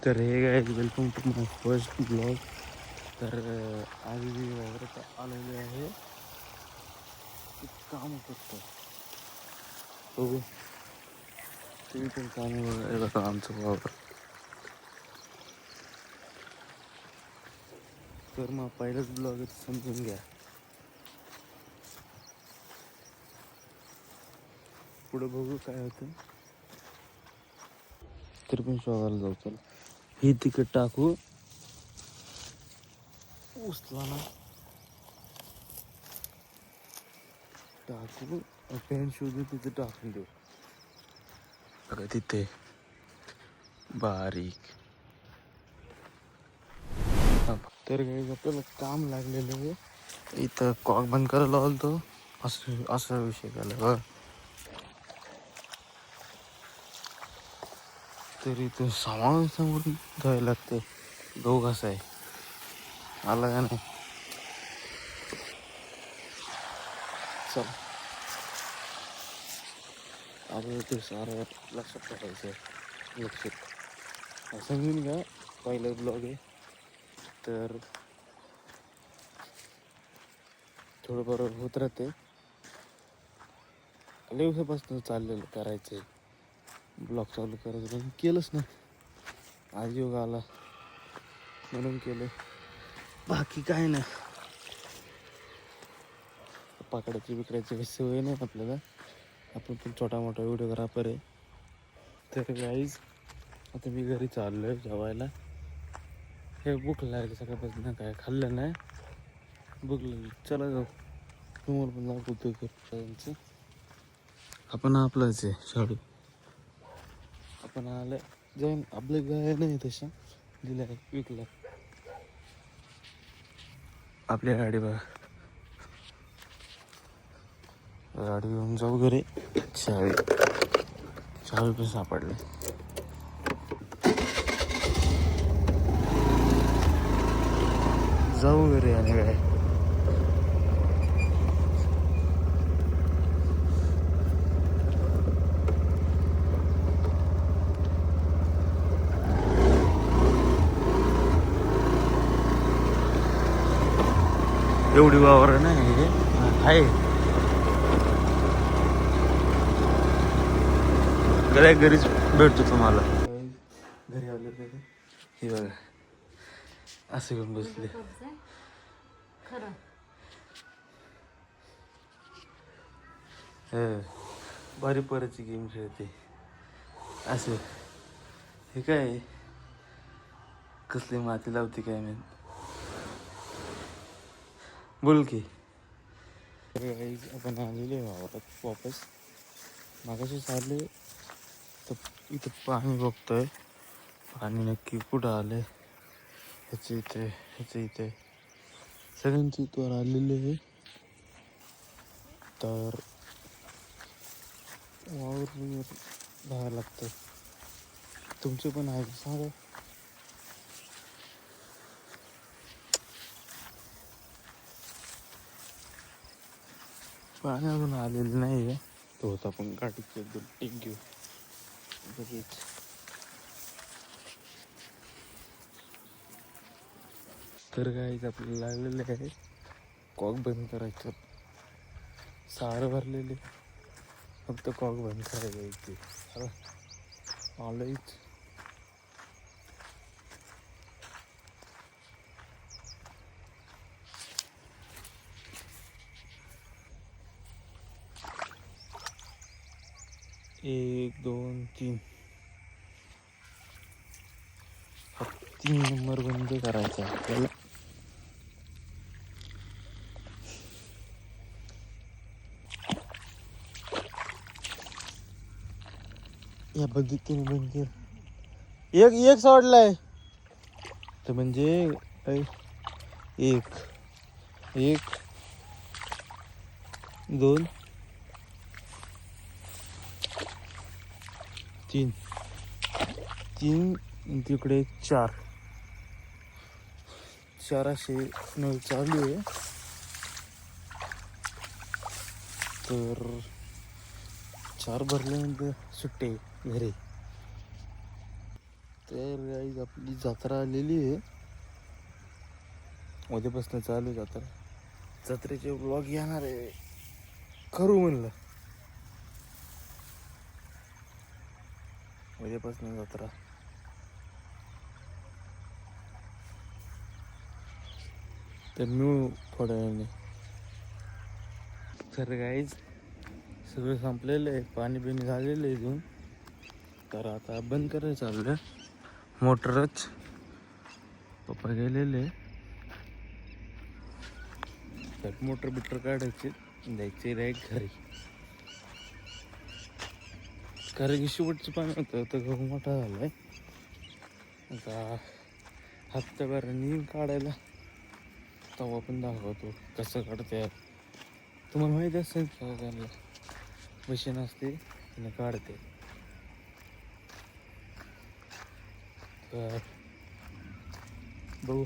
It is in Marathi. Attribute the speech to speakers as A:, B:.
A: तर हे guys welcome to my first blog. तर आज मी वावरात आलेले आहे. एक काम करतो बघू, तुम्ही पण काम बघा आमचं वावर. तर मग पहिलाच ब्लॉग आहे, समजून घ्या. पुढं बघू काय होतं. तर पण शोधायला जाऊ. चला ही तिकट टाकू उचला ना, टाकू पॅन शोधू तिथे टाकून देऊ. बघा तिथे बारीक. तर काही आपल्याला काम लागलेलं आहे. इथं कॉक बंद करायला लावतो. असा विषय झाला बघ. तरी इथं सामान समोर घ्यायला लागते. गहू कसा आहे आला का नाही. चल आता ते सारं लक्षात टाकायचं आहे. लक्षात समजून घ्या, पहिला ब्लॉग आहे तर थोडं बरोबर होत राहते. लई दिवसापासून चाललेलं करायचं आहे, ब्लॉग चालू करायचं पण केलंच नाही. आज योग आला म्हणून केलं, बाकी काय नाही. पकडायची बिकडायची सवय नाही आपल्याला. आपण पण छोटा मोठा व्हिडिओग्राफर आहे. तर गाईज आता मी घरी चाललो आहे जेवायला. हे भूक लागली सकाळपासून, काय खाल्लं नाही, भूक लागली. चला जाऊ, तुम्हाला पण दाखवतो त्यांचं. आपण आपलंच आहे शाळू. आपण आलं जाऊन आपल्या गाय नाही तशा दिल्या विकल्या. आपली गाडी बघा, गाडी घेऊन जाऊ घरी. चावी पण सापडले. जाऊ घरी आणि काय. एवढी वावर नाही आहे. घरीच भेटतो तुम्हाला. घरी आले हे बघा असं घेऊन बसले. भारी परची गेम खेळते असं. हे काय कसली माती लावते काय मी, बोल की. आपण आलेले वावरात वापस. मागाशी चालले तर इथं पाणी बघतोय. पाणी नक्की कुठं आलंय, ह्याचं इथे ह्याचं इथे सगळ्यांची इथवर आलेले आहे. तर वावर जावं लागतं. तुमचे पण आहे सांगा. पाणी अजून आलेलं नाही आहे. तो होता आपण गाडीची एकदम टिक घेऊ बघीच. तर काय आपल्याला लागलेलं आहे कॉक बंद करायचं. सारं भरलेले, फक्त कॉक बंद करायला इथे आलंच. एक दोन तीन, 3 नंबर बंद करायचा आपल्याला. या पद्धतीने बंद कर. एक सोडलाय तर म्हणजे एक एक दोन तीन, तिकडे 4 असे नळ चालू आहे. तर 4 भरल्यानंतर सुट्टे घरी. तर गाईज आपली जत्रा आलेली आहे. उद्यापासून चालू आहे जत्रा. जत्रेचे ब्लॉग येणार आहे करू म्हणलं. उद्यापासून जत्रा. तर मी थोड्या वेळाने. तर गाईज सगळं संपलेलं आहे. पाणी बिणी झालेलं आहे इथून. तर आता बंद करायचं चाललं मोटरच. पप्पा गेलेले. तर मोटर बिटर काढायचे द्यायचे डायरेक्ट घरी. कारण की शेवटचं पाणी होतं तर गहू मोठा झालाय. आता हप्त्याभराने काढायला तेव्हा पण दाखवतो कसं काढते. तुम्हाला माहिती असेल का त्यांना मशीन असते आणि काढते. तर बघू